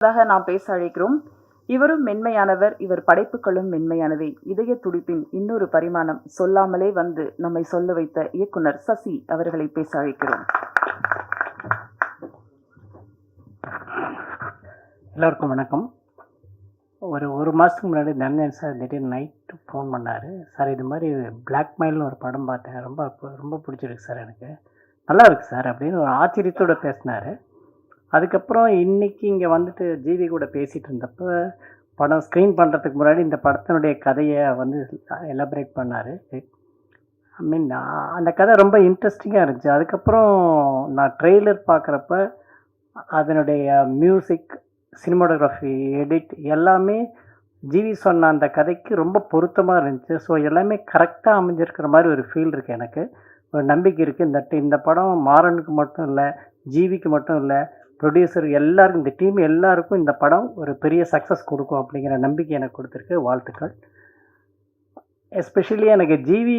நாம் பேச அழைக்கிறோம். இவரும் மென்மையானவர், இவர் படைப்புகளும் மென்மையானவை. இதய துடிப்பின் இன்னொரு பரிமாணம் சொல்லாமலே வந்து நம்மை சொல்ல வைத்த இயக்குனர் சசி அவர்களை பேச அழைக்கிறோம். எல்லோருக்கும் வணக்கம். ஒரு மாதத்துக்கு முன்னாடி தன்யன் சார் திடீர்னு நைட்டு ஃபோன் பண்ணார். சார் இது மாதிரி பிளாக்மெயில்னு ஒரு படம் பார்த்தேன், ரொம்ப பிடிச்சிருக்கு சார், எனக்கு நல்லா இருக்குது சார் அப்படின்னு ஒரு ஆச்சரியத்தோடு பேசினார். அதுக்கப்புறம் இன்றைக்கி இங்கே வந்துட்டு ஜிவி கூட பேசிகிட்டு இருந்தப்போ படம் ஸ்க்ரீன் பண்ணுறதுக்கு முன்னாடி இந்த படத்தினுடைய கதையை வந்து எலாபரேட் பண்ணார். ஐ மீன் அந்த கதை ரொம்ப இன்ட்ரெஸ்டிங்காக இருந்துச்சு. அதுக்கப்புறம் நான் ட்ரெய்லர் பார்க்குறப்ப அதனுடைய மியூசிக், சினிமாட்டோகிராஃபி, எடிட் எல்லாமே ஜிவி சொன்ன அந்த கதைக்கு ரொம்ப பொருத்தமாக இருந்துச்சு. ஸோ எல்லாமே கரெக்டாக அமைஞ்சிருக்கிற மாதிரி ஒரு ஃபீல் இருக்குது. எனக்கு ஒரு நம்பிக்கை இருக்குது. இந்த படம் மாறனுக்கு மட்டும் இல்லை, ஜிவிக்கு மட்டும் இல்லை, ப்ரொடியூசர் எல்லாருக்கும், இந்த டீம் எல்லாருக்கும் இந்த படம் ஒரு பெரிய சக்ஸஸ் கொடுக்கும் அப்படிங்கிற நம்பிக்கை எனக்கு கொடுத்துருக்கு. வாழ்த்துக்கள். எஸ்பெஷலி எனக்கு ஜிவி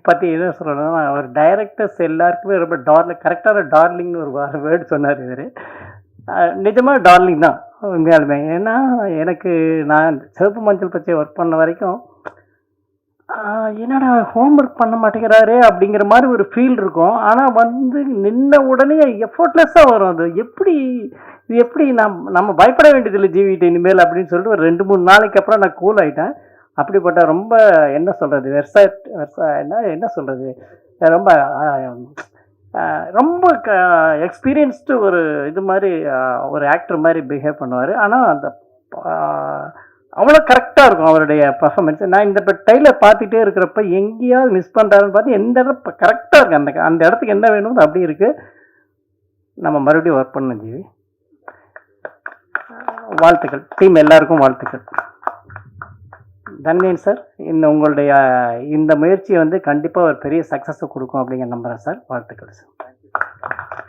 பற்றி என்ன சொல்லணும்னா, அவர் டைரக்டர்ஸ் எல்லாருக்குமே ரொம்ப கரெக்டான டார்லிங்னு ஒரு வேர்டு சொன்னார். இவர் நிஜமாக டார்லிங் தான் உண்மையாலுமே. ஏன்னா எனக்கு நான் சிவப்பு மஞ்சள் பச்சை ஒர்க் பண்ண வரைக்கும் என்னடா ஹோம்ஒர்க் பண்ண மாட்டேங்கிறாரு அப்படிங்கிற மாதிரி ஒரு ஃபீல் இருக்கும். ஆனால் வந்து நின்ன உடனே எஃபோர்ட்லெஸ்ஸாக வரும். அது எப்படி நம்ம பயப்பட வேண்டியதில்லை ஜிவிட்ட இனிமேல் அப்படின்னு சொல்லிட்டு ஒரு 2-3 நாளைக்கு அப்புறம் நான் கூல் ஆகிட்டேன். அப்படிப்பட்ட ரொம்ப என்ன சொல்கிறது, என்ன சொல்கிறது, ரொம்ப எக்ஸ்பீரியன்ஸ்டு ஒரு இது மாதிரி ஒரு ஆக்டர் மாதிரி பிஹேவ் பண்ணுவார். ஆனால் அந்த அவ்வளோ கரெக்டாக இருக்கும் அவருடைய பர்ஃபார்மன்ஸ். நான் இந்த ட்ரெய்லர் பார்த்துட்டே இருக்கிறப்ப எங்கேயாவது மிஸ் பண்ணுறாருன்னு பார்த்து எந்த இடம் கரெக்டாக இருக்குது. அந்த இடத்துக்கு என்ன வேணும் அப்படி இருக்குது. நம்ம மறுபடியும் ஒர்க் பண்ணணும் ஜிவி. வாழ்த்துக்கள். டீம் எல்லாருக்கும் வாழ்த்துக்கள். தன்யன் சார், உங்களுடைய இந்த முயற்சி வந்து கண்டிப்பாக ஒரு பெரிய சக்ஸஸை கொடுக்கும் அப்படிங்கிற நம்புகிறேன் சார். வாழ்த்துக்கள் சார்.